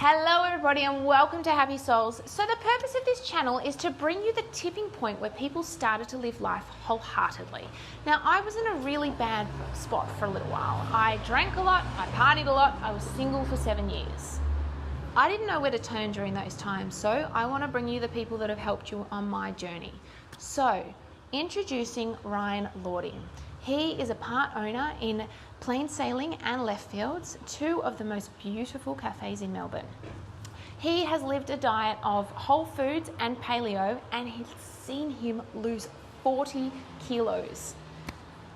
Hello everybody and welcome to Happy Souls. So the purpose of this channel is to bring you the tipping point where people started to live life wholeheartedly. Now I was in a really bad spot for a little while. I drank a lot, I partied a lot, I was single for 7 years. I didn't know where to turn during those times, so I want to bring you the people that have helped you on my journey. So, introducing Ryan Lording. He is a part owner in Plain Sailing and Left Fields, two of the most beautiful cafes in Melbourne. He has lived a diet of whole foods and paleo, and he's seen him lose 40 kilos.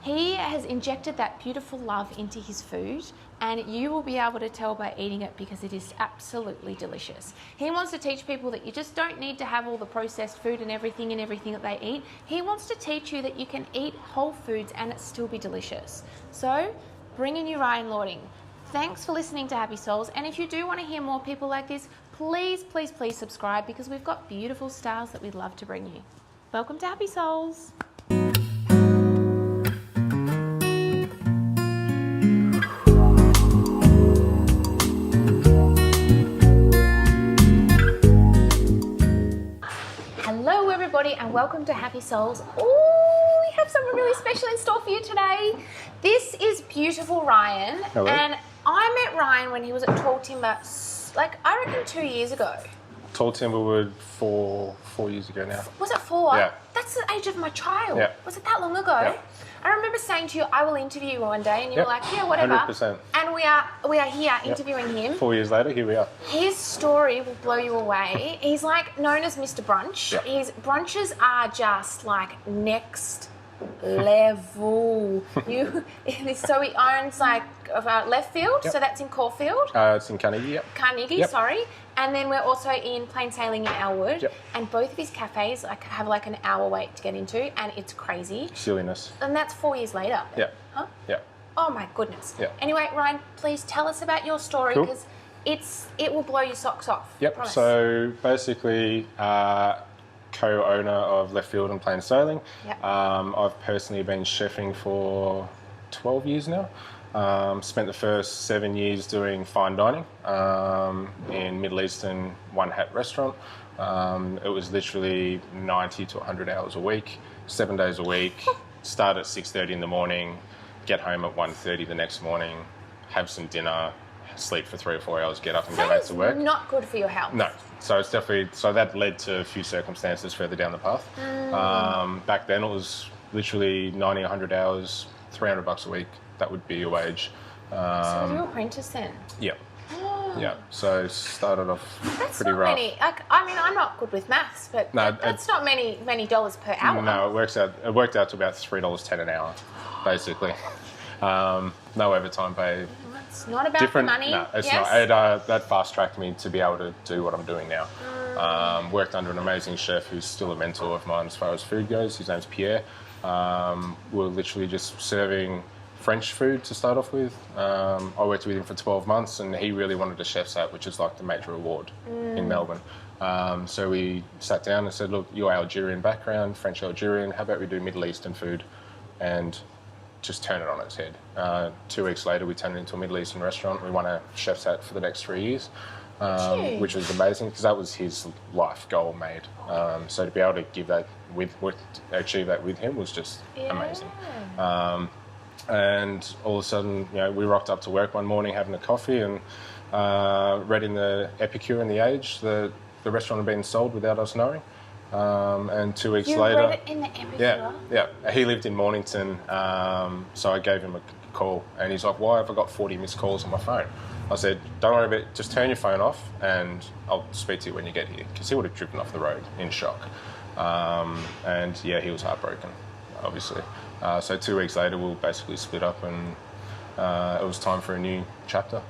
He has injected that beautiful love into his food, and you will be able to tell by eating it because it is absolutely delicious. He wants to teach people that you just don't need to have all the processed food and everything that they eat. He wants to teach you that you can eat whole foods and it still be delicious. So, bringing you Ryan Lording. Thanks for listening to Happy Souls, and if you do want to hear more people like this, please subscribe because we've got beautiful stars that we'd love to bring you. Welcome to Happy Souls. Hello everybody and welcome to Happy Souls. Oh, we have something really special in store for you today. This is beautiful Ryan. Hello. And I met Ryan when he was at Tall Timber, like I reckon 2 years ago. Tall Timberwood four years ago now. Was it 4? Yeah. That's the age of my child. Yeah. Was it that long ago? Yeah. I remember saying to you, I will interview you one day, and you Yep. were like, yeah, whatever. 100%. And we are here interviewing him. 4 years later, here we are. His story will blow you away. He's like known as Mr. Brunch. Yep. His brunches are just like next level. So he owns like Left Field, Yep. so that's in Caulfield. It's in Carnegie, yep. Carnegie, Yep. sorry. And then we're also in Plain Sailing in Elwood. Yep. And both of his cafes have like an hour wait to get into, and it's crazy. Silliness. And that's 4 years later. Yeah. Huh? Yeah. Oh my goodness. Yeah. Anyway, Ryan, please tell us about your story Cool. because it will blow your socks off. Yep. Promise. So basically, co-owner of Left Field and Plain Sailing. Yep. I've personally been chefing for 12 years now. Spent the first 7 years doing fine dining in Middle Eastern one-hat restaurant. It was literally 90 to 100 hours a week, 7 days a week. Start at 6:30 in the morning, get home at 1:30 the next morning, have some dinner, sleep for 3 or 4 hours, get up and go back to work. Not good for your health. No. So it's definitely, so that led to a few circumstances further down the path. Back then it was literally 90, 100 hours, $300 a week. That would be your wage. So you're an apprentice then? Yeah. Yeah. So started off That's pretty not rough. many. I mean, I'm not good with maths, but No, that's not many dollars per hour. No, it worked out to about $3.10 an hour, basically. No overtime pay. It's not about Different. the money. No, it's yes? not. That fast tracked me to be able to do what I'm doing now. Worked under an amazing chef who's still a mentor of mine as far as food goes. His name's Pierre. We're literally just serving French food to start off with. I worked with him for 12 months and he really wanted a chef's hat, which is like the major award in Melbourne. So we sat down and said, look, you're Algerian background, French Algerian, how about we do Middle Eastern food and just turn it on its head. 2 weeks later, we turned it into a Middle Eastern restaurant. We won a chef's hat for the next 3 years, which was amazing because that was his life goal made. So to be able to achieve that with him was just amazing. And all of a sudden, we rocked up to work one morning having a coffee and read in the Epicure and the Age that the restaurant had been sold without us knowing. And 2 weeks later, read it in the Epicure? yeah. He lived in Mornington, so I gave him a call, and he's like, "Why have I got 40 missed calls on my phone?" I said, "Don't worry about it. Just turn your phone off, and I'll speak to you when you get here." Because he would have driven off the road in shock, and yeah, he was heartbroken, obviously. So 2 weeks later, we basically split up, and it was time for a new chapter.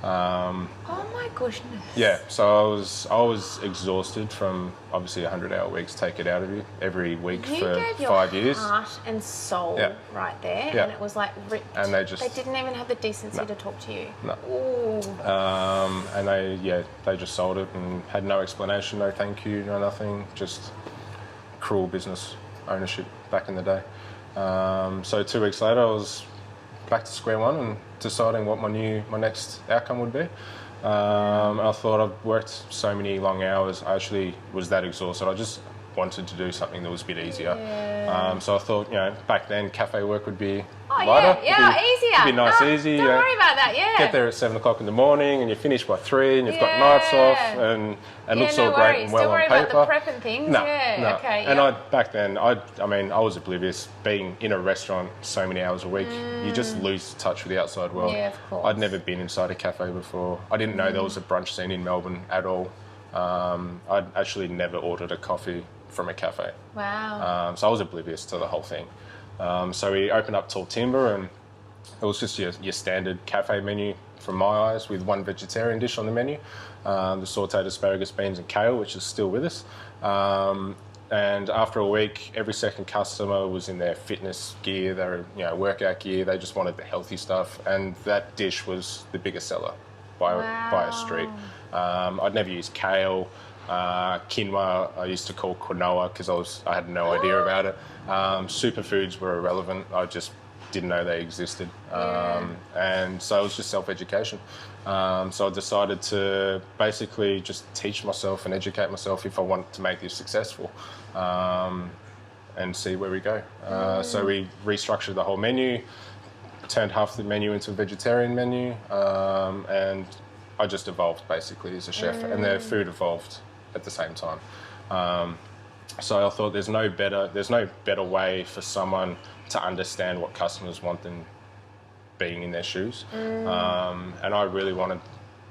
Oh my goodness. Yeah, so I was exhausted from obviously 100-hour weeks. Take it out of you every week for 5 years. Heart and soul right there, Yeah. and it was like ripped. And they didn't even have the decency to talk to you. No. Ooh. And they just sold it and had no explanation, no thank you, no nothing. Just cruel business ownership back in the day. So 2 weeks later, I was back to square one and deciding what my next outcome would be. I thought I've worked so many long hours. I actually was that exhausted. I just wanted to do something that was a bit easier. So I thought, back then cafe work would be lighter. Easier. It'd be nice, easy. Don't worry about that. Get there at 7 o'clock in the morning, and you finish by 3, and you've got nights off, and it looks all great and well on paper. Don't worry about the prep and things. No. Okay. And back then, I was oblivious. Being in a restaurant so many hours a week, you just lose touch with the outside world. Yeah, of course. I'd never been inside a cafe before. I didn't know there was a brunch scene in Melbourne at all. I'd actually never ordered a coffee from a cafe. Wow. So I was oblivious to the whole thing. So we opened up Tall Timber, and it was just your standard cafe menu from my eyes, with one vegetarian dish on the menu, the sautéed asparagus, beans and kale, which is still with us. And after a week, every second customer was in their fitness gear, their workout gear. They just wanted the healthy stuff, and that dish was the biggest seller by a street. I'd never used kale. Quinoa I used to call quinoa because I had no idea about it. Superfoods were irrelevant. I just didn't know they existed. And so it was just self-education. So I decided to basically just teach myself and educate myself if I wanted to make this successful, and see where we go. So we restructured the whole menu, turned half the menu into a vegetarian menu, and I just evolved basically as a chef, and the food evolved at the same time. So I thought there's no better way for someone to understand what customers want than being in their shoes. And I really wanted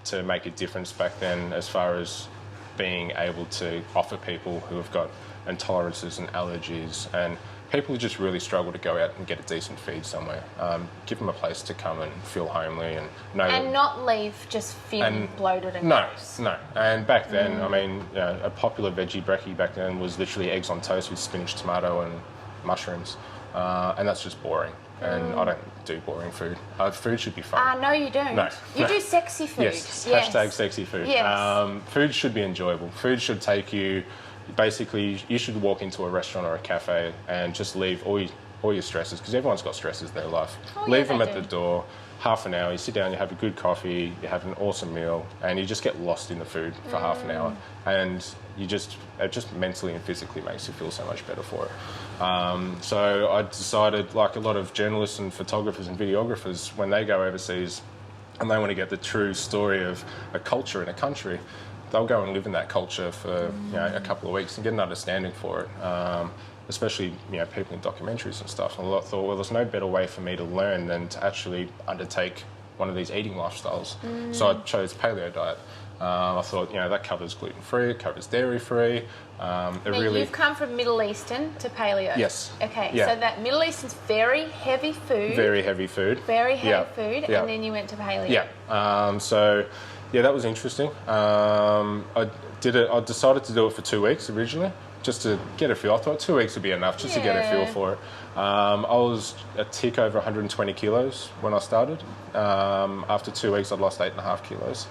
to make a difference back then as far as being able to offer people who have got intolerances and allergies, and people who just really struggle to go out and get a decent feed somewhere. Give them a place to come and feel homely and know. And not leave just feeling bloated and gross. No. And back then, I mean, a popular veggie brekkie back then was literally eggs on toast with spinach, tomato and mushrooms. And that's just boring. And I don't do boring food. Food should be fun. No, you don't. No. You do sexy food. Yes. Hashtag sexy food. Yes. Food should be enjoyable. Food should take you. Basically, you should walk into a restaurant or a cafe and just leave all your stresses, because everyone's got stresses in their life. Leave them at the door, half an hour, you sit down, you have a good coffee, you have an awesome meal, and you just get lost in the food for half an hour. And it just mentally and physically makes you feel so much better for it. So I decided, like a lot of journalists and photographers and videographers, when they go overseas and they want to get the true story of a culture in a country, they'll go and live in that culture for a couple of weeks and get an understanding for it. Especially people in documentaries and stuff. And I thought, well, there's no better way for me to learn than to actually undertake one of these eating lifestyles. So I chose paleo diet. I thought, that covers gluten-free, it covers dairy-free. You've come from Middle Eastern to paleo. Yes. Okay, Yeah. so that Middle Eastern's very heavy food. Very heavy food. Very heavy food, Yeah. and then you went to paleo. Yeah. That was interesting. I decided to do it for 2 weeks originally, just to get a feel. I thought 2 weeks would be enough just to get a feel for it. I was a tick over 120 kilos when I started. After 2 weeks, I'd lost 8.5 kilos.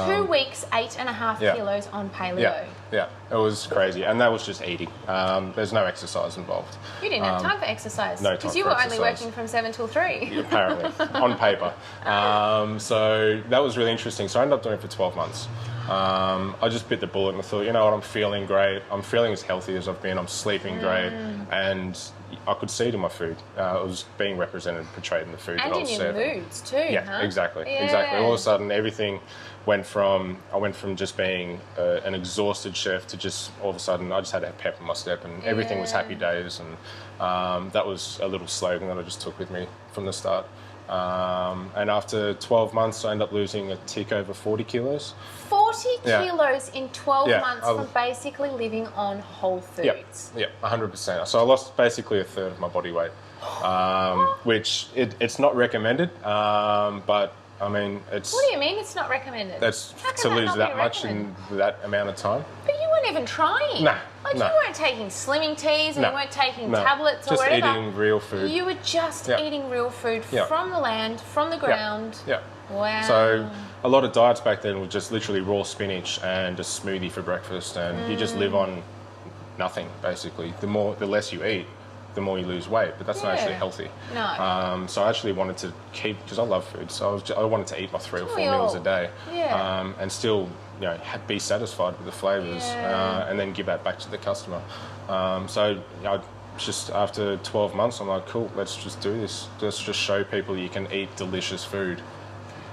2 weeks, 8.5 kilos on paleo. Yeah, it was crazy, and that was just eating. There's no exercise involved. You didn't have time for exercise. No time because you for were exercise. only working from 7 till 3. Apparently, on paper. So that was really interesting. So I ended up doing it for 12 months. I just bit the bullet and I thought, you know what, I'm feeling great. I'm feeling as healthy as I've been. I'm sleeping great. And I could see it in my food. It was being represented and portrayed in the food And that I was in your serving. moods too, Yeah, exactly. All of a sudden, everything I went from just being an exhausted chef to just all of a sudden I just had a pep in my step, and everything was happy days. And that was a little slogan that I just took with me from the start. And after 12 months, I ended up losing a tick over 40 kilos. 40 kilos in 12 months from basically living on whole foods. Yeah, 100%. So I lost basically a third of my body weight, which it's not recommended, but I mean, it's... What do you mean it's not recommended? That's How can to that lose not that be much recommended? in that amount of time. But you weren't even trying. No. You weren't taking slimming teas, and you weren't taking tablets or just whatever. Just eating real food. You were just eating real food from the land, from the ground. Yeah. Wow. So a lot of diets back then were just literally raw spinach and a smoothie for breakfast, and you just live on nothing basically. The less you eat, the more you lose weight, but that's not actually healthy. No. So I actually wanted to keep, because I love food, so I wanted to eat my 3 or 4 meals a day, and still, you know, be satisfied with the flavours, and then give that back to the customer. So I just, after 12 months, I'm like, cool, let's just do this. Let's just show people you can eat delicious food.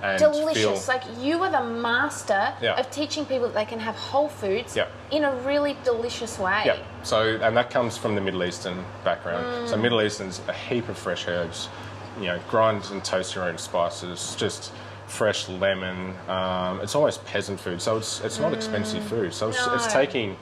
And delicious. Like, you are the master of teaching people that they can have whole foods in a really delicious way. Yeah. So, and that comes from the Middle Eastern background. So Middle Eastern's a heap of fresh herbs, you know, grind and toast your own spices, just fresh lemon. It's almost peasant food, so it's not expensive food. So it's taking,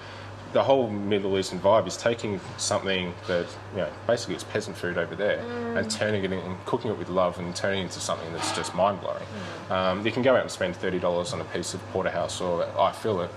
the whole Middle Eastern vibe is taking something that, you know, basically it's peasant food over there, and turning it in, and cooking it with love, and turning it into something that's just mind-blowing. You can go out and spend $30 on a piece of porterhouse or I fill it,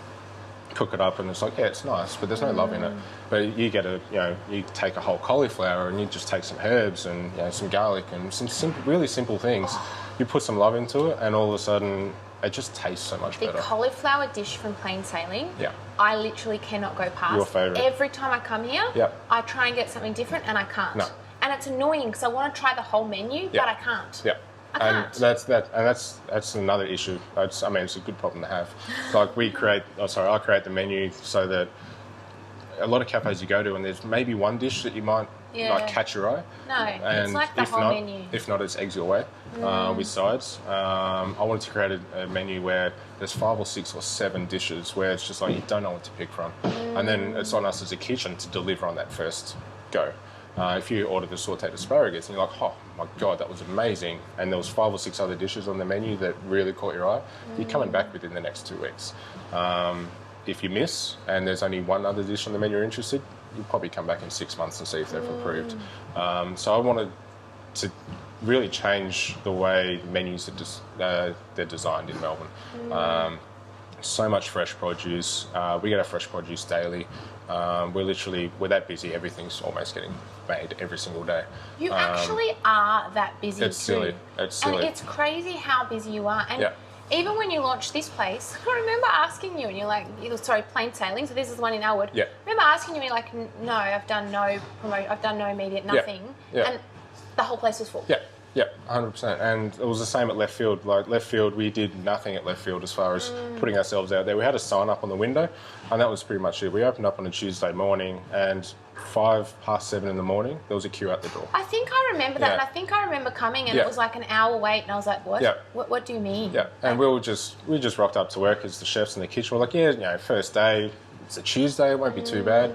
cook it up, and it's like, yeah, it's nice, but there's no love in it. But you get you take a whole cauliflower and you just take some herbs and, you know, some garlic and some really simple things. You put some love into it, and all of a sudden, it just tastes so much better. The cauliflower dish from Plain Sailing, I literally cannot go past. Your favourite. Every time I come here, I try and get something different, and I can't. No. And it's annoying because I want to try the whole menu, but I can't. Yeah. I can't. And that's another issue. I mean, it's a good problem to have. Like I create the menu so that a lot of cafes you go to, and there's maybe one dish that you might like catch your eye. No, and it's like the whole menu. If not, it's eggs your way with sides. I wanted to create a menu where there's 5 or 6 or 7 dishes where it's just like you don't know what to pick from, and then it's on us as a kitchen to deliver on that first go. If you order the sautéed asparagus and you're like, oh my God, that was amazing, and there was 5 or 6 other dishes on the menu that really caught your eye, you're coming back within the next 2 weeks. If you miss and there's only one other dish on the menu you're interested, you'll probably come back in 6 months and see if they've improved. So I wanted to really change the way menus are they're designed in Melbourne. So much fresh produce. We get our fresh produce daily. We're that busy, everything's almost getting made every single day. You actually are that busy. It's silly. It's silly. And it's crazy how busy you are. And even when you launched this place, I remember asking you, and you're like, Plain Sailing, so this is the one in Elwood. I remember asking you, and you're like, no, I've done no promotion, I've done no immediate, nothing. And the whole place was full. Yeah, 100%. And it was the same at Left Field. Like Left Field, we did nothing at Left Field as far as putting ourselves out there. We had a sign up on the window, and that was pretty much it. We opened up on a Tuesday morning, and 7:05 in the morning, there was a queue at the door. I think I remember that, and I think I remember coming, and it was like an hour wait, and I was like, what? What do you mean? Yeah, and we just rocked up to work as the chefs in the kitchen. We're like, first day, it's a Tuesday, it won't be too bad.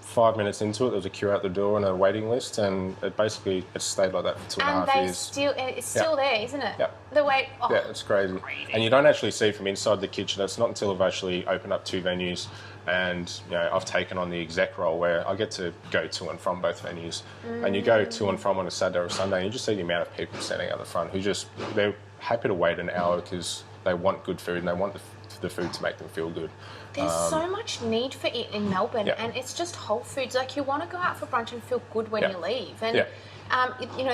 5 minutes into it, there was a queue out the door and a waiting list, and it stayed like that for 2.5 years. It's still there, isn't it? Yeah. The wait. Yeah, it's crazy. And you don't actually see from inside the kitchen. It's not until I've actually opened up 2 venues, and I've taken on the exec role where I get to go to and from both venues. And you go to and from on a Saturday or a Sunday, and you just see the amount of people standing out the front who they're happy to wait an hour because they want good food and they want the food to make them feel good. There's so much need for it in Melbourne, and it's just whole foods. Like, you want to go out for brunch and feel good when you leave. And,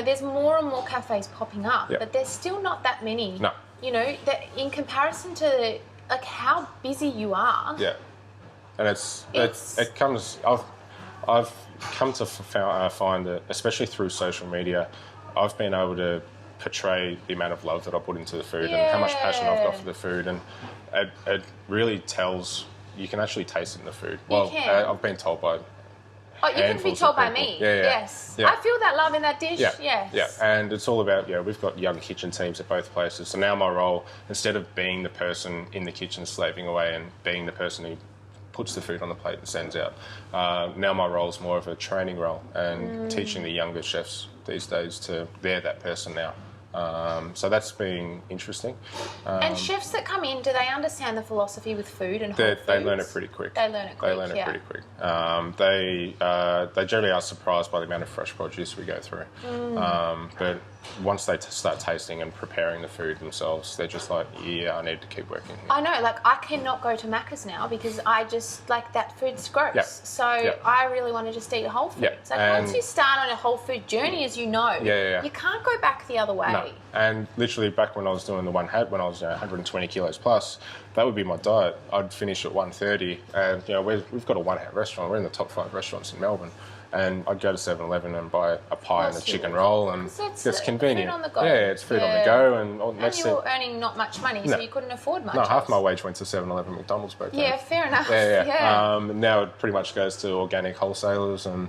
there's more and more cafes popping up, but there's still not that many. No. That in comparison to, like, how busy you are. Yeah. And it comes, I've come to find that, especially through social media, I've been able to portray the amount of love that I put into the food and how much passion I've got for the food, and it really tells. You can actually taste it in the food. Well, I've been told by. Oh, you can be told by me. Yes. I feel that love in that dish. Yes. And it's all about, we've got young kitchen teams at both places. So now my role, instead of being the person in the kitchen slaving away and being the person who puts the food on the plate and sends out, now my role is more of a training role and teaching the younger chefs these days they're that person now. So that's been interesting. And chefs that come in, do they understand the philosophy with food and whole foods? They learn it pretty quick. They learn it pretty quick. They generally are surprised by the amount of fresh produce we go through. But once they start tasting and preparing the food themselves, they're just like, I need to keep working here. I know, like, I cannot go to Macca's now because I just, like, that food's gross. So I really want to just eat whole foods. Like, once you start on a whole food journey, as you know, you can't go back the other way. No. And literally back when I was doing the one hat, when I was 120 kilos plus, that would be my diet. I'd finish at 1:30, and we've got a one hat restaurant. We're in the top 5 restaurants in Melbourne, And I'd go to 7-Eleven and buy a pie and a course you chicken would. roll, and 'Cause it's it's convenient. food on the go. Yeah, it's food on the Yeah. go, and And you were earning not much money, so you couldn't afford much. no, half else. my wage went to 7-Eleven McDonald's back then. Yeah, fair enough. Yeah. Now it pretty much goes to organic wholesalers and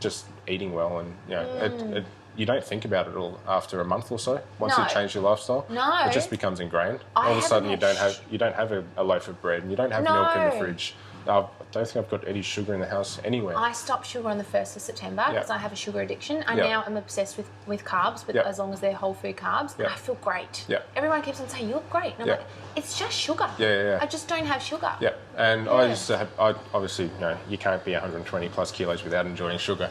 just eating well, and you don't think about it all after a month or so. Once No. you change your lifestyle, No. it just becomes ingrained. I All of a sudden, you haven't don't had have a loaf of bread, and you don't have No. milk in the fridge. I don't think I've got any sugar in the house anywhere. I stopped sugar on the 1st of September because I have a sugar addiction. I Yeah. now am obsessed with carbs, but Yeah. as long as they're whole food carbs, Yeah. I feel great. Yeah. Everyone keeps on saying, you look great. And I'm Yeah. like, it's just sugar. Yeah. I just don't have sugar. Yeah, and I Yeah. used to have, obviously, you can't be 120 plus kilos without enjoying sugar.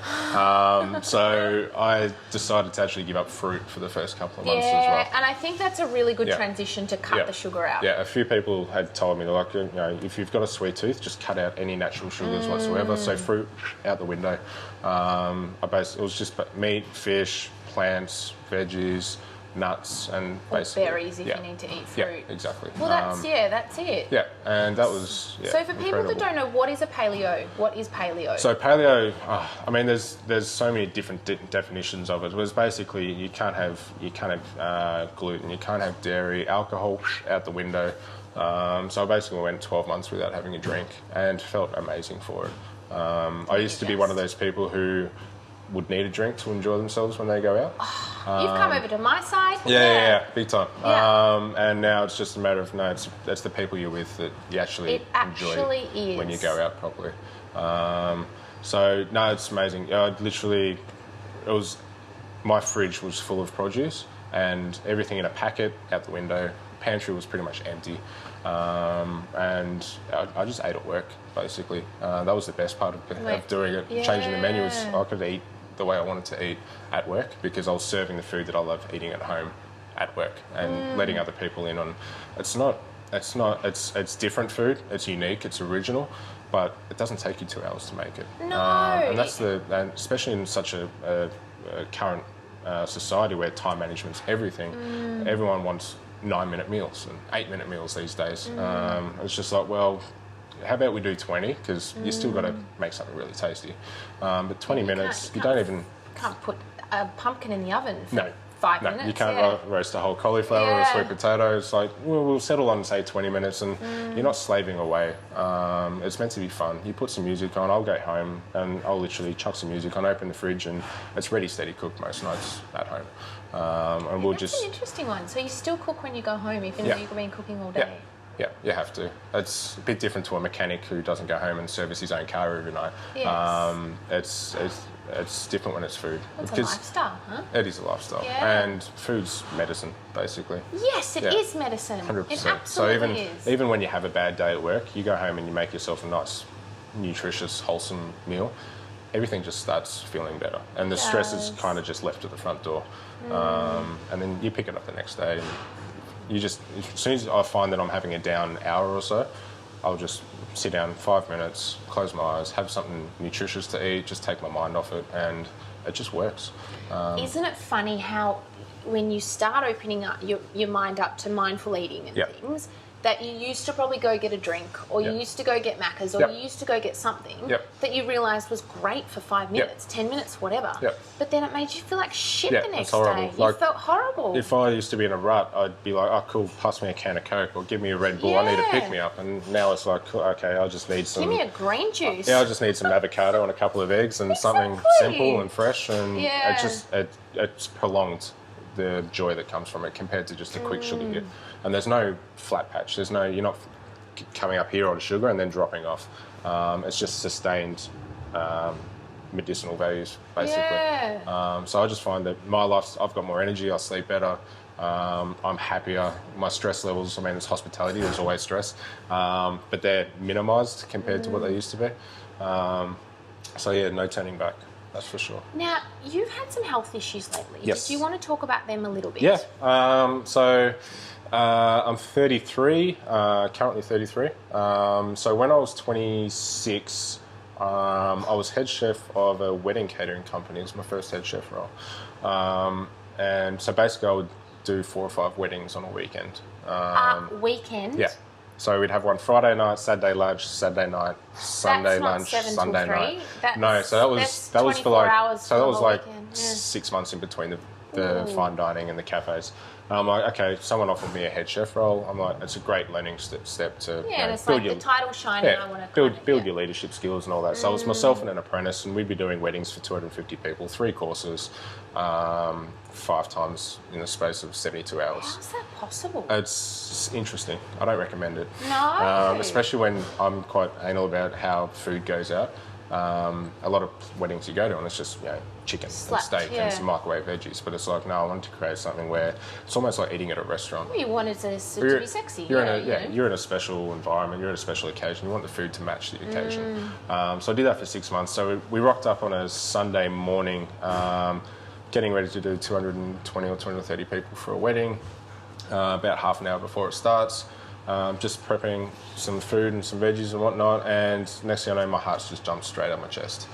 So I decided to actually give up fruit for the first couple of months as well. And I think that's a really good Yeah. transition to cut Yeah. the sugar out. Yeah, a few people had told me, like, if you've got a sweet tooth, just cut out any natural sugars whatsoever. So fruit out the window. It was just meat, fish, plants, veggies, nuts, and Or basically berries if you need to eat fruit. Yeah, exactly. Well, that's it. Yeah, and that was So for people that don't know, what is a paleo? What is paleo? So paleo, I mean, there's so many different definitions of it. It was basically you can't have gluten, you can't have dairy, alcohol out the window. So I basically went 12 months without having a drink and felt amazing for it. I used to be one of those people who would need a drink to enjoy themselves when they go out. You've come over to my side. Yeah, big time. Yeah. And now it's just a matter of it's the people you're with that you actually It actually enjoy when you is. go out properly. So no, it's amazing. My fridge was full of produce and everything in a packet out the window. Pantry was pretty much empty, and I just ate at work basically. That was the best part of doing it. Changing the menu was I could eat the way I wanted to eat at work because I was serving the food that I love eating at home at work and letting other people in on. It's different food. It's unique. It's original, but it doesn't take you 2 hours to make it. No. And and especially in such a current society where time management's everything. Everyone wants 9-minute meals and 8-minute meals these days. It's just like, well, how about we do 20? Because you still got to make something really tasty. But 20 minutes, you can't put a pumpkin in the oven for 5 minutes. You can't roast a whole cauliflower or a sweet potato. It's like, we'll settle on, say, 20 minutes, and you're not slaving away. It's meant to be fun. You put some music on, I'll go home, and I'll literally chuck some music on, open the fridge, and it's ready, steady cooked most nights at home. And we'll That's an interesting one. So you still cook when you go home, even though you've been cooking all day? Yeah, you have to. It's a bit different to a mechanic who doesn't go home and service his own car every night. Yes. It's different when it's food. It's a lifestyle, huh? It is a lifestyle. Yeah. And food's medicine, basically. Yes, it is medicine. 100%. It absolutely so is. even when you have a bad day at work, you go home and you make yourself a nice, nutritious, wholesome meal, everything just starts feeling better. And the stress is kind of just left at the front door. And then you pick it up the next day. And you just, as soon as I find that I'm having a down hour or so, I'll just sit down 5 minutes, close my eyes, have something nutritious to eat, just take my mind off it, and it just works. Isn't it funny how when you start opening up your mind up to mindful eating and things, that you used to probably go get a drink, or you used to go get Macca's, or you used to go get something that you realised was great for 5 minutes, 10 minutes, whatever. But then it made you feel like shit the next day. You felt horrible. If I used to be in a rut, I'd be like, oh, cool, pass me a can of Coke, or give me a Red Bull, I need a pick-me-up. And now it's like, cool, okay, I just need some... Give me a green juice. Yeah, I just need some avocado and a couple of eggs and something simple and fresh, and it's prolonged the joy that comes from it compared to just a quick sugar hit. And there's no flat patch. You're not coming up here on sugar and then dropping off. It's just sustained medicinal values, basically. So I just find that I've got more energy, I sleep better, I'm happier. My stress levels, I mean, it's hospitality, there's always stress, but they're minimised compared to what they used to be. So yeah, no turning back. That's for sure. Now, you've had some health issues lately. Yes. Do you want to talk about them a little bit? Yeah. I'm 33, currently 33. So when I was 26, I was head chef of a wedding catering company. It was my first head chef role. And so basically I would do 4 or 5 weddings on a weekend. Weekend? Yeah. So we'd have one Friday night, Saturday lunch, Saturday night, Sunday That's not lunch, 7 till Sunday 3. night. That's, No, so that was for 24 like hours so that was for the like weekend. Yeah. 6 months in between the fine dining and the cafes. And I'm like, okay, someone offered me a head chef role. I'm like, it's a great learning step to And it's build like the title shiny. I want to build your leadership skills and all that. So it was myself and an apprentice, and we'd be doing weddings for 250 people, 3 courses, 5 times in the space of 72 hours. How's that possible? It's interesting. I don't recommend it. No. Especially when I'm quite anal about how food goes out. A lot of weddings you go to, and it's just chicken Slapped, and steak and some microwave veggies. But it's like, no, I wanted to create something where it's almost like eating at a restaurant. Well, you wanted to be sexy. You're in a special environment. You're in a special occasion. You want the food to match the occasion. So I did that for 6 months. So we rocked up on a Sunday morning, getting ready to do 220 or 230 people for a wedding. About half an hour before it starts. Just prepping some food and some veggies and whatnot, and next thing I know, my heart's just jumped straight up my chest.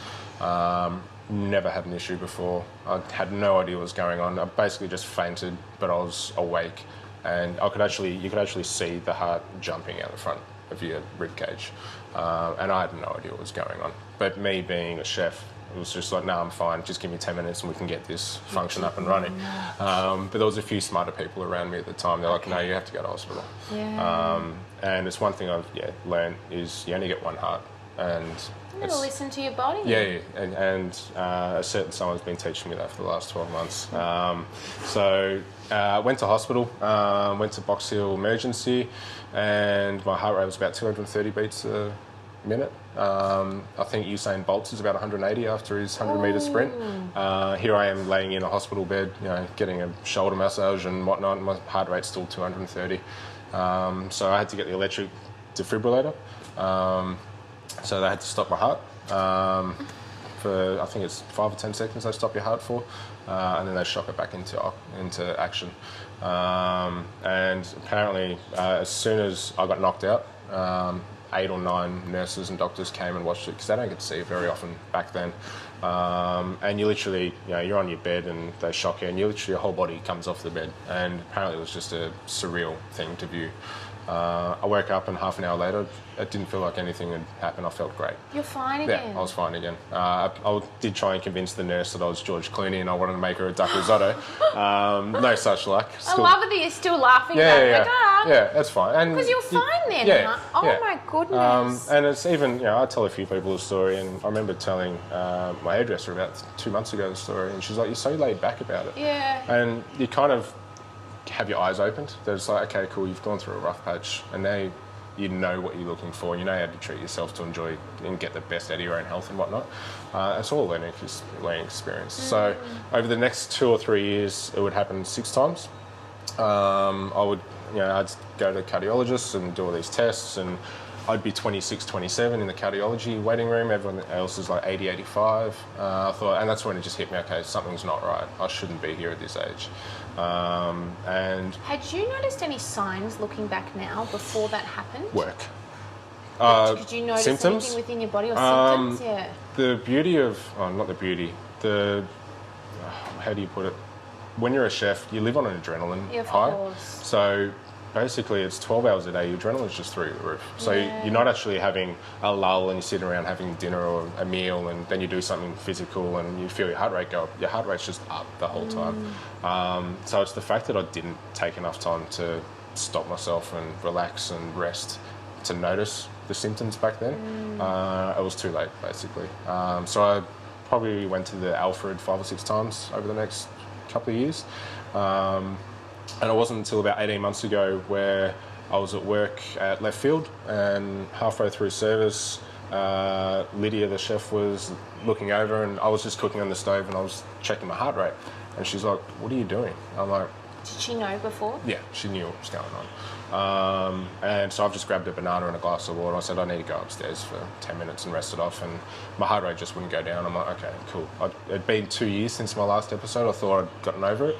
Never had an issue before. I had no idea what was going on. I basically just fainted, but I was awake, and you could actually see the heart jumping out the front of your rib cage, and I had no idea what was going on. But me being a chef, it was just like, no, I'm fine. Just give me 10 minutes and we can get this function up and running. But there was a few smarter people around me at the time. They're like, no, you have to go to hospital. And it's one thing I've learned is you only get one heart. And you gotta listen to your body. Yeah. And a certain someone's been teaching me that for the last 12 months. So went to hospital, went to Box Hill Emergency, and my heart rate was about 230 beats a minute. I think Usain Bolt's is about 180 after his 100-metre sprint. Here I am laying in a hospital bed, getting a shoulder massage and whatnot, and my heart rate's still 230. So I had to get the electric defibrillator. So they had to stop my heart. For I think it's 5 or 10 seconds they stop your heart for, and then they shock it back into action. And apparently, as soon as I got knocked out, 8 or 9 nurses and doctors came and watched it, because they don't get to see it very often back then. And you literally, you're on your bed and they shock you, and your whole body comes off the bed. And apparently it was just a surreal thing to view. I woke up, and half an hour later, it didn't feel like anything had happened. I felt great. You're fine again? Yeah, I was fine again. I did try and convince the nurse that I was George Clooney and I wanted to make her a duck risotto. No such luck. I love it that you're still laughing about it. Yeah, that's fine. Because you're fine then, huh? Oh my goodness. And it's even, I tell a few people the story, and I remember telling my hairdresser about 2 months ago the story, and she's like, you're so laid back about it. Yeah. And you kind of have your eyes opened. It's like, okay, cool, you've gone through a rough patch, and now you know what you're looking for, you know how to treat yourself to enjoy and get the best out of your own health and whatnot. It's all a learning experience. So over the next 2 or 3 years, it would happen 6 times. I'd go to cardiologists and do all these tests, and I'd be 26, 27 in the cardiology waiting room. Everyone else is like 80, 85. I thought, and that's when it just hit me, okay, something's not right. I shouldn't be here at this age. And had you noticed any signs looking back now before that happened? Work. Did you notice symptoms? anything within your body or symptoms? Yeah. The beauty of, not the beauty, how do you put it? When you're a chef, you live on an adrenaline high. Course. So basically it's 12 hours a day, your adrenaline's just through the roof. So you're not actually having a lull and you're sitting around having dinner or a meal, and then you do something physical and you feel your heart rate go up. Your heart rate's just up the whole time. So it's the fact that I didn't take enough time to stop myself and relax and rest to notice the symptoms back then. It was too late, basically. So I probably went to the Alfred 5 or 6 times over the next couple of years. And it wasn't until about 18 months ago where I was at work at left field, and halfway through service, Lydia, the chef, was looking over, and I was just cooking on the stove and I was checking my heart rate. And she's like, what are you doing? I'm like... Did she know before? Yeah, she knew what was going on. And so I've just grabbed a banana and a glass of water. I said, I need to go upstairs for 10 minutes and rest it off. And my heart rate just wouldn't go down. I'm like, okay, cool. It'd been 2 years since my last episode. I thought I'd gotten over it.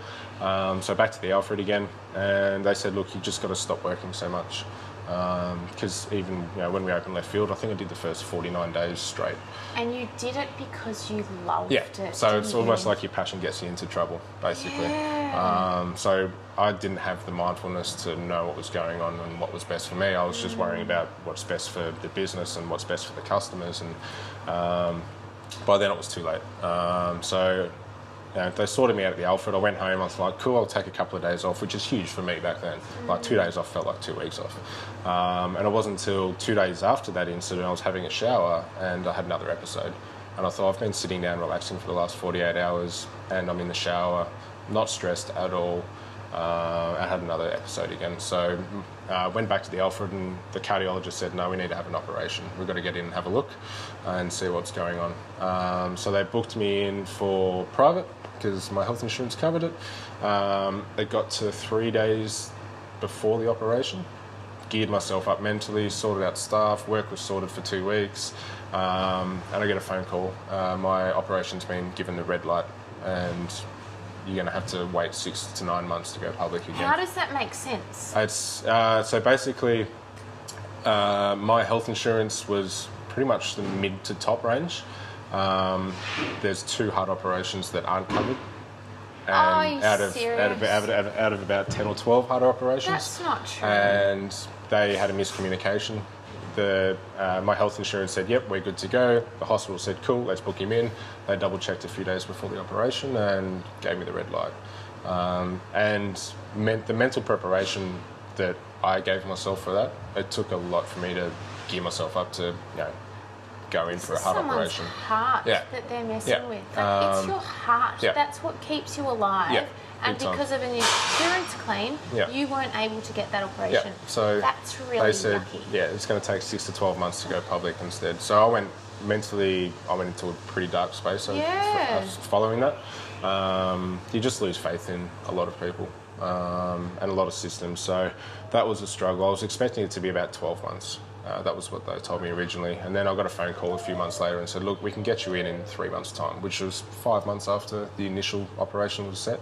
So back to the Alfred again. And they said, look, you just got to stop working so much. Because even when we opened left field, I think I did the first 49 days straight. And you did it because you loved it. So it's almost like your passion gets you into trouble, basically. So I didn't have the mindfulness to know what was going on and what was best for me. I was just worrying about what's best for the business and what's best for the customers. And by then it was too late. So they sorted me out at the Alfred. I went home. I was like, cool, I'll take a couple of days off, which is huge for me back then. Like 2 days off felt like 2 weeks off. And it wasn't until 2 days after that incident I was having a shower and I had another episode. And I thought, I've been sitting down relaxing for the last 48 hours and I'm in the shower, not stressed at all. I had another episode again. So I went back to the Alfred and the cardiologist said, no, we need to have an operation. We've got to get in and have a look and see what's going on. So they booked me in for private because my health insurance covered it. It got to 3 days before the operation. Geared myself up mentally, sorted out staff, work was sorted for 2 weeks. And I get a phone call. My operation's been given the red light and you're going to have to wait 6 to 9 months to go public again. How does that make sense? It's so basically, my health insurance was pretty much the mid to top range. There's 2 heart operations that aren't covered. And out of about 10 or 12 heart operations. That's not true. And they had a miscommunication. My health insurance said, yep, we're good to go. The hospital said, cool, let's book him in. They double checked a few days before the operation and gave me the red light. And the mental preparation that I gave myself for that, it took a lot for me to gear myself up to, go in for a heart operation. Heart that they're messing with. It's your heart. That's what keeps you alive. And because of an insurance claim, you weren't able to get that operation. So that's really they said, lucky. it's going to take 6 to 12 months to go public instead. So I went into a pretty dark space following that. You just lose faith in a lot of people and a lot of systems. So that was a struggle. I was expecting it to be about 12 months. That was what they told me originally. And then I got a phone call a few months later and said, look, we can get you in 3 months' time, which was 5 months after the initial operation was set.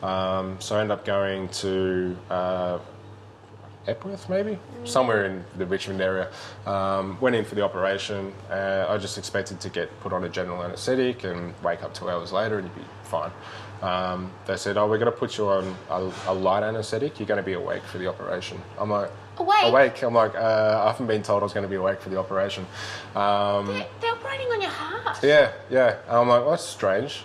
So I ended up going to Epworth, maybe? Somewhere in the Richmond area. Went in for the operation. I just expected to get put on a general anaesthetic and wake up 2 hours later and you'd be fine. They said, we're going to put you on a light anaesthetic. You're going to be awake for the operation. I'm like, awake? I'm like, I haven't been told I was going to be awake for the operation. They're operating on your heart. Yeah. And I'm like, well, that's strange.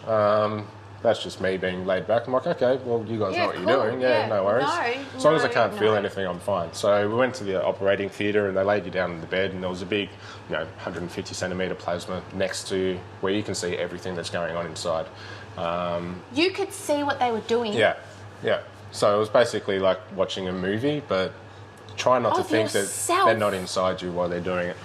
That's just me being laid back. I'm like, okay, well, you guys know what you're doing. No worries. As long as I can't feel anything, I'm fine. So we went to the operating theatre and they laid you down in the bed and there was a big, 150 centimetre plasma next to where you can see everything that's going on inside. You could see what they were doing. Yeah. So it was basically like watching a movie, but try not to think that they're not inside you while they're doing it.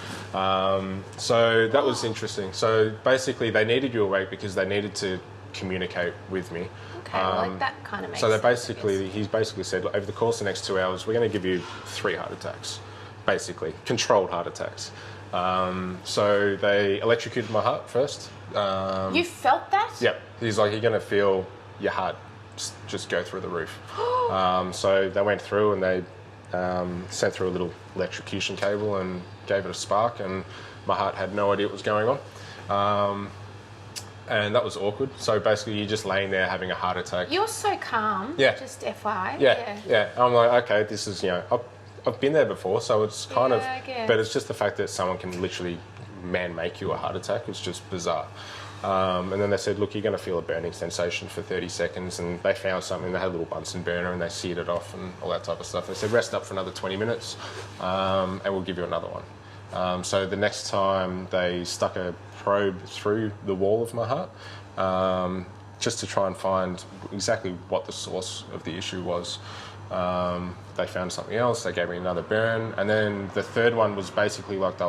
So that was interesting. So basically they needed you awake because they needed to communicate with me. Okay, that kind of makes sense. He's basically said, over the course of the next 2 hours, we're going to give you 3 heart attacks, basically, controlled heart attacks. So they electrocuted my heart first. You felt that? Yep. He's like, you're going to feel your heart just go through the roof. So they went through and they sent through a little electrocution cable and gave it a spark and my heart had no idea what was going on. And that was awkward. So basically you're just laying there having a heart attack. You're so calm, just FYI. Yeah. I'm like, okay, this is, I've been there before, so it's kind of, but it's just the fact that someone can literally make you a heart attack. It's just bizarre. And then they said, look, you're going to feel a burning sensation for 30 seconds. And they found something, they had a little Bunsen burner and they seared it off and all that type of stuff. They said, rest up for another 20 minutes and we'll give you another one. So the next time they stuck a probe through the wall of my heart just to try and find exactly what the source of the issue was. They found something else, they gave me another burn, and then the third one was basically like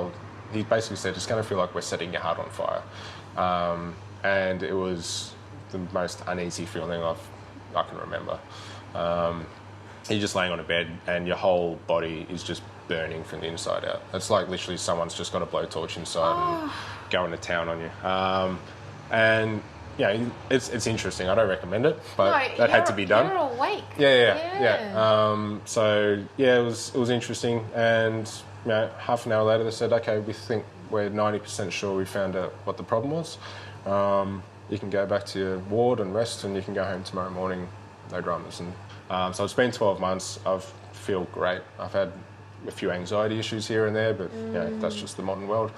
he basically said, it's going to feel like we're setting your heart on fire. And it was the most uneasy feeling I can remember. You're just laying on a bed and your whole body is just burning from the inside out. It's like literally someone's just got a blowtorch inside and going to town on you. And it's interesting. I don't recommend it, but that had to be done. You're awake. Yeah. So it was interesting. And half an hour later, they said, okay, we think we're 90% sure we found out what the problem was. You can go back to your ward and rest, and you can go home tomorrow morning no dramas. And so it's been 12 months. I feel great. I've had a few anxiety issues here and there, but that's just the modern world.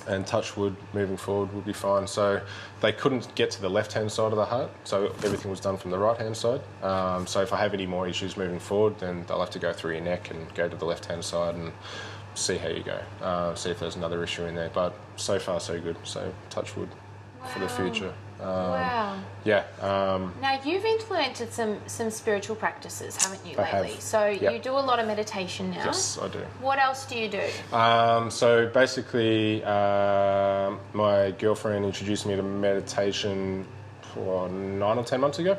And touch wood, moving forward will be fine. So they couldn't get to the left-hand side of the heart, so everything was done from the right-hand side. So if I have any more issues moving forward, then they'll have to go through your neck and go to the left-hand side and see how you go, see if there's another issue in there. But so far, so good. So touch wood for the future. Wow. Yeah. Now, you've implemented some spiritual practices, haven't you, I lately? have. So Yep. you do a lot of meditation now. Yes, I do. What else do you do? So basically, my girlfriend introduced me to meditation 9 or 10 months ago.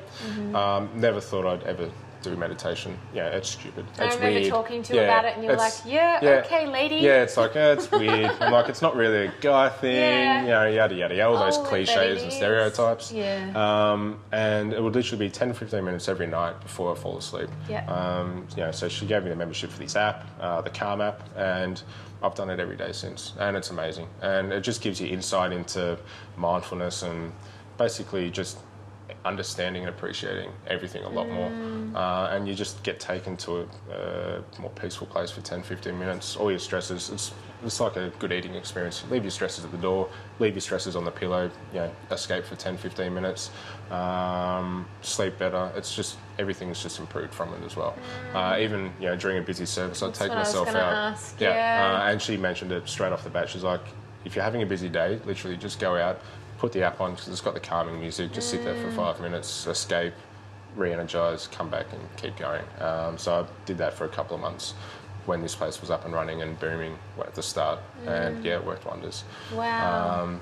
Never thought I'd ever do meditation. Yeah, it's stupid. I It's remember weird. talking to you about it, and you were like, okay, lady. Yeah, it's like, it's weird. I'm like, it's not really a guy thing, you know, yada, yada, yada, all those Oh, I bet cliches it and is. stereotypes. Yeah. And it would literally be 10 to 15 minutes every night before I fall asleep. Yeah. You know, so she gave me the membership for this app, the Calm app, and I've done it every day since, and it's amazing. And it just gives you insight into mindfulness and basically just understanding and appreciating everything a lot more. And you just get taken to a more peaceful place for 10, 15 minutes. All your stresses, it's like a good eating experience. Leave your stresses at the door, leave your stresses on the pillow, you know, escape for 10, 15 minutes, sleep better. It's just, everything's just improved from it as well. Even, you know, during a busy service, I'd take myself out. And she mentioned it straight off the bat. She's like, if you're having a busy day, literally just go out, put the app on because it's got the calming music, just sit there for 5 minutes, escape, re-energise, come back and keep going. So I did that for a couple of months when this place was up and running and booming at the start, and yeah, it worked wonders. Wow.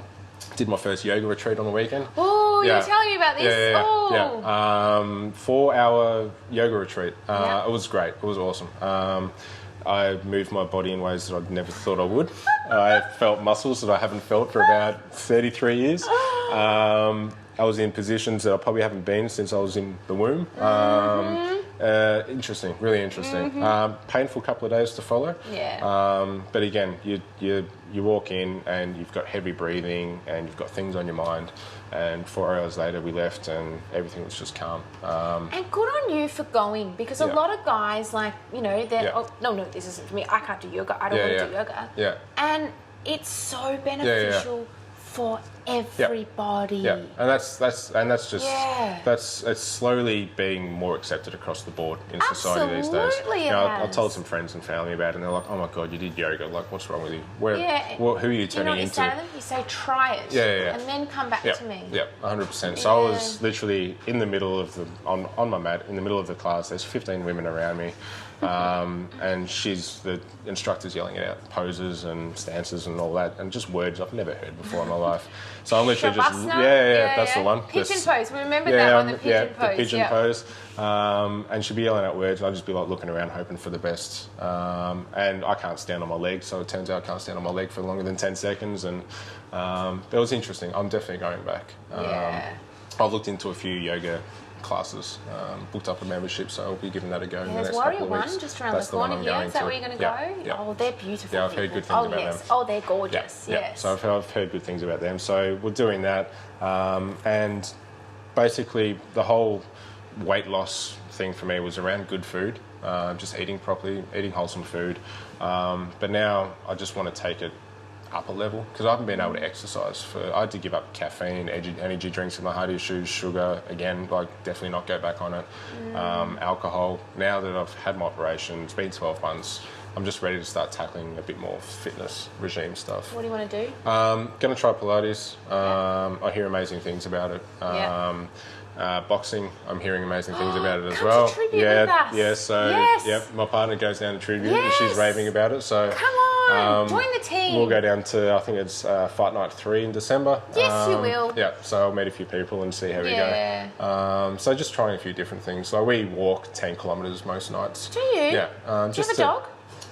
Did my first yoga retreat on the weekend. Oh, you were telling me about this. Yeah. 4-hour yoga retreat. It was great. It was awesome. I moved my body in ways that I'd never thought I would. I felt muscles that I haven't felt for about 33 years. I was in positions that I probably haven't been since I was in the womb. Interesting, really interesting. Painful couple of days to follow. Yeah. But again, you walk in and you've got heavy breathing and you've got things on your mind. And 4 hours later, we left and everything was just calm. And good on you for going, because a lot of guys, like, you know, they're, oh, no, this isn't for me. I can't do yoga. I don't want to do yoga. Yeah. And it's so beneficial for everybody. Yeah, and that's just it's slowly being more accepted across the board in society these days. Absolutely, You know, I told some friends and family about it, and they're like, "Oh my god, you did yoga! Like, what's wrong with you? Who are you You know turning what you into?" say to them? You say, "Try it," and then come back to me. Yeah, 100%. So I was literally in the middle of on my mat in the middle of the class. There's 15 women around me. And the instructor's yelling out poses and stances and all that, and just words I've never heard before in my life. So I'm literally just, that's the one. Pigeon pose, we remember that one, the pigeon pose. The pigeon pose. And she'd be yelling out words, and I'd just be like looking around hoping for the best. And I can't stand on my leg, so it turns out I can't stand on my leg for longer than 10 seconds. And it was interesting. I'm definitely going back. I've looked into a few yoga classes, booked up a membership, so I'll be giving that a go in the next couple of weeks. Just around the corner here. Is that where you're going to go? Yeah. Oh, they're beautiful. Yeah, I've heard good things about them. Oh, they're gorgeous. Yeah. Yes. So I've heard good things about them. So we're doing that, and basically the whole weight loss thing for me was around good food, just eating properly, eating wholesome food. But now I just want to take it up a level because I haven't been able to exercise. I had to give up caffeine, energy drinks with my heart issues, sugar, again, like definitely not go back on it. Alcohol. Now that I've had my operation, it's been 12 months, I'm just ready to start tackling a bit more fitness regime stuff. What do you want to do? Going to try Pilates. I hear amazing things about it. Boxing, I'm hearing amazing things about it as well. To tribute with us. Yeah, so my partner goes down to tribute and she's raving about it. So come on, join the team. We'll go down to, I think it's Fight Night 3 in December. Yes, you will. Yeah, so I'll meet a few people and see how we go. So just trying a few different things. Like we walk 10 kilometres most nights. Do you? Yeah. Do you have a dog?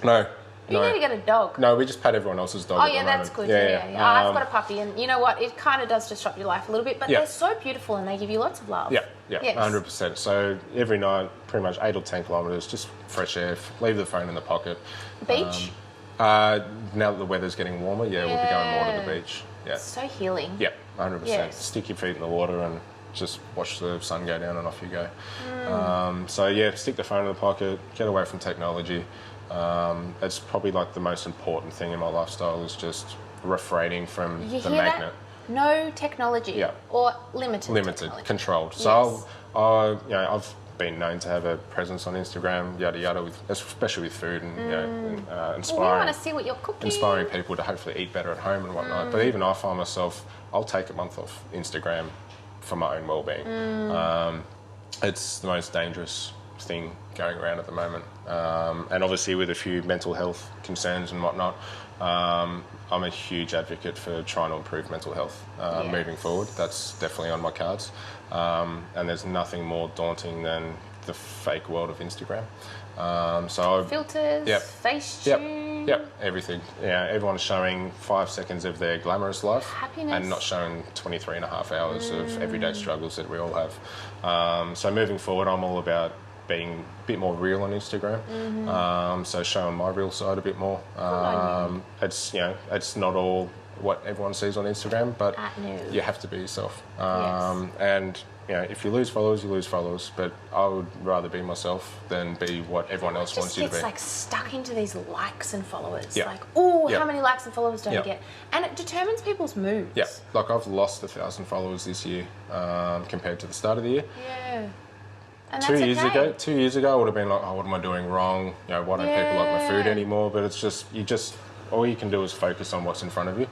No. You need to get a dog. No, we just pat everyone else's dog. Oh, yeah, that's good. Yeah. I've got a puppy, and you know what? It kind of does disrupt your life a little bit, but they're so beautiful and they give you lots of love. Yeah, 100%. So every night, pretty much 8 or 10 kilometres, just fresh air, leave the phone in the pocket. Beach? Now that the weather's getting warmer, we'll be going more to the beach. Yeah. So healing. Yeah, 100%. Yes. Stick your feet in the water and just watch the sun go down and off you go. So yeah, stick the phone in the pocket, get away from technology. It's probably like the most important thing in my lifestyle is just refraining from the magnet. That? No technology, or limited technology. Controlled. So I've been known to have a presence on Instagram, yada yada, especially with food and inspiring. We want to see what you're cooking. Inspiring people to hopefully eat better at home and whatnot. But even I find myself, I'll take a month off Instagram for my own well-being. It's the most dangerous thing going around at the moment, and obviously with a few mental health concerns and whatnot. I'm a huge advocate for trying to improve mental health moving forward. That's definitely on my cards. And there's nothing more daunting than the fake world of Instagram. Filters, face tune. Yep, everything. Yeah, everyone's showing 5 seconds of their glamorous life. Happiness. And not showing 23 and a half hours of everyday struggles that we all have. So moving forward, I'm all about being a bit more real on Instagram, so showing my real side a bit more. It's it's not all what everyone sees on Instagram, but you have to be yourself. And if you lose followers, you lose followers. But I would rather be myself than be what everyone else wants you to be. It's like stuck into these likes and followers. Yep. Like, how many likes and followers do I get? And it determines people's moods. Yeah, like I've lost 1,000 followers this year compared to the start of the year. Yeah. And 2 years ago, I would have been like, oh, what am I doing wrong? Why don't people like my food anymore? But it's just, all you can do is focus on what's in front of you.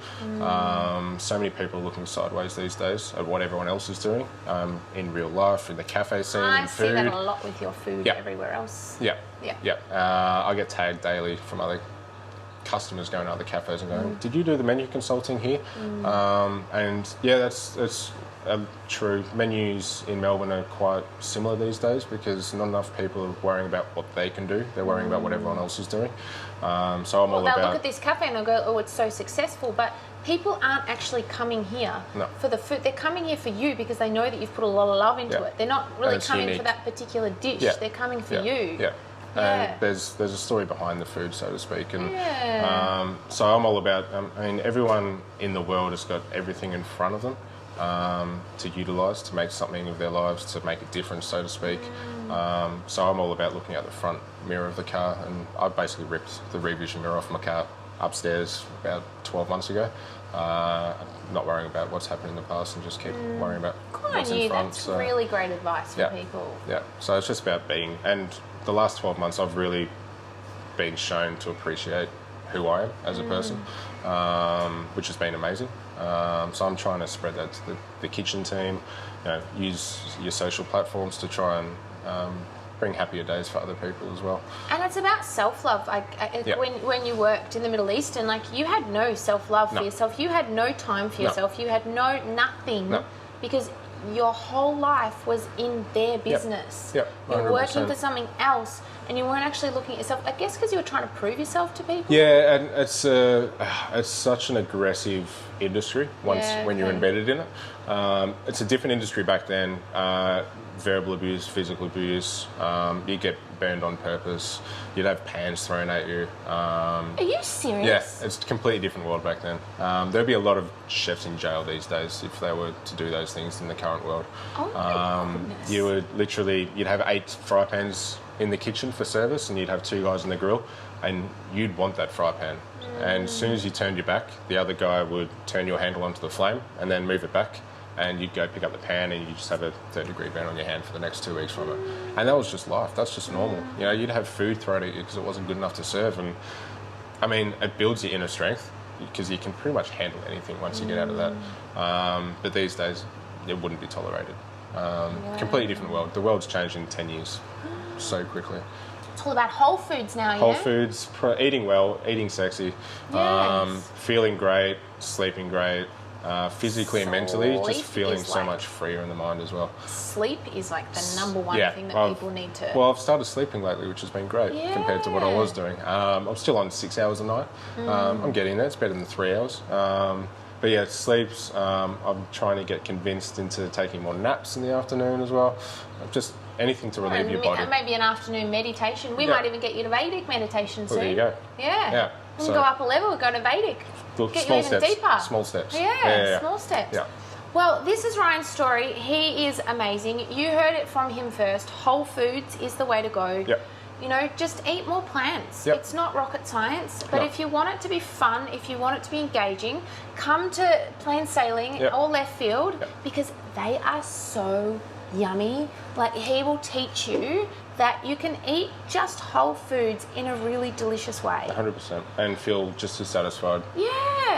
So many people are looking sideways these days at what everyone else is doing in real life, in the cafe scene, in food. I see that a lot with your food everywhere else. Yeah. I get tagged daily from other customers going to other cafes and going, did you do the menu consulting here? And yeah, that's true. Menus in Melbourne are quite similar these days because not enough people are worrying about what they can do. They're worrying about what everyone else is doing. So I'm all about... They'll look at this cafe and they'll go, oh, it's so successful. But people aren't actually coming here for the food. They're coming here for you because they know that you've put a lot of love into it. They're not really coming for that particular dish. They're coming for you. And there's a story behind the food, so to speak. And so I'm all about... everyone in the world has got everything in front of them to utilise, to make something of their lives, to make a difference, so to speak. So I'm all about looking at the front mirror of the car, and I basically ripped the rear vision mirror off my car upstairs about 12 months ago. Not worrying about what's happened in the past and just keep worrying about what's in front. That's really great advice for people. Yeah, so it's just about being, and the last 12 months I've really been shown to appreciate who I am as a person, which has been amazing. So I'm trying to spread that to the kitchen team, use your social platforms to try and bring happier days for other people as well. And it's about self-love. When you worked in the Middle East, and you had no self-love for yourself, you had no time for yourself, you had nothing, because your whole life was in their business. You were working for something else, and you weren't actually looking at yourself. I guess because you were trying to prove yourself to people. Yeah, and it's such an aggressive industry when you're embedded in it. It's a different industry back then. Verbal abuse, physical abuse. You get burned on purpose. You'd have pans thrown at you. Are you serious? Yeah, it's a completely different world back then. There'd be a lot of chefs in jail these days if they were to do those things in the current world. Oh my goodness. You would you'd have 8 fry pans in the kitchen for service, and you'd have 2 guys on the grill, and you'd want that fry pan. And as soon as you turned your back, the other guy would turn your handle onto the flame and then move it back, and you'd go pick up the pan, and you just have a 3rd-degree burn on your hand for the next 2 weeks from it. And that was just life. That's just normal. You'd have food thrown at you because it wasn't good enough to serve. And it builds your inner strength because you can pretty much handle anything once you get out of that. But these days, it wouldn't be tolerated. Completely different world. The world's changed in 10 years so quickly. It's all about whole foods now, Whole foods, eating well, eating sexy, feeling great, sleeping great, physically and mentally, just feeling so much freer in the mind as well. Sleep is like the number one thing that people need to... Well, I've started sleeping lately, which has been great compared to what I was doing. I'm still on 6 hours a night. I'm getting there. It's better than 3 hours. But yeah, sleeps. I'm trying to get convinced into taking more naps in the afternoon as well. Just anything to relieve your body. Maybe an afternoon meditation. We might even get you to Vedic meditation soon. Well, there you go. Yeah. We'll go up a level, we'll go to Vedic. Get you even deeper. Small steps. Yeah, small steps. Yeah. Well, this is Ryan's story. He is amazing. You heard it from him first. Whole foods is the way to go. Yep. You know, just eat more plants. Yep. It's not rocket science, but No. if you want it to be fun, if you want it to be engaging, come to Plain Sailing Yep. or Left Field Yep. because they are so yummy. Like, he will teach you that you can eat just whole foods in a really delicious way. 100%. And feel just as satisfied. Yeah,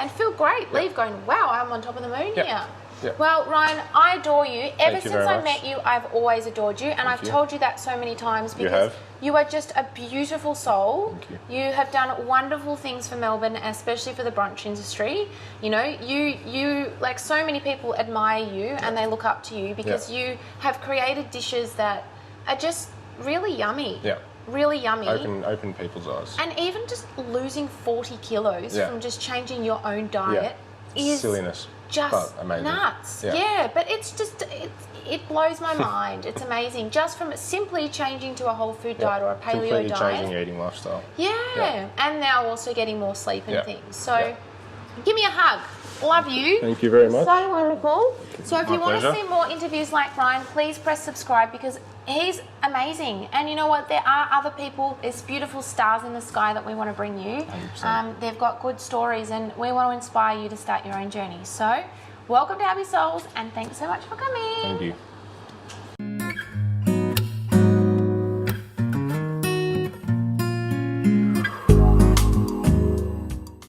and feel great. Leave going, wow, I'm on top of the moon Yep. here. Yep. Well, Ryan, I adore you. Ever you since very I much. met you, I've always adored you, and I've you. told you that so many times because have. you are just a beautiful soul. Thank you. You have done wonderful things for Melbourne, especially for the brunch industry. You know, you like, so many people admire you and they look up to you because you have created dishes that are just really yummy. Yeah. Really yummy. Open people's eyes. And even just losing 40 kilos Yeah. from just changing your own diet is silliness. just but amazing. nuts. Yeah. Yeah, but it's just, it blows my mind. It's amazing. Just from simply changing to a whole food diet or a paleo Completely diet. changing your eating lifestyle. Yeah. And now also getting more sleep and Yeah. things. So Yeah. give me a hug. Love you. Thank you very much. So wonderful. So if My you want to pleasure. see more interviews like Ryan, please press subscribe because he's amazing. And you know what? There are other people. There's beautiful stars in the sky that we want to bring you. 100%. They've got good stories and we want to inspire you to start your own journey. So welcome to Happy Souls and thanks so much for coming. Thank you.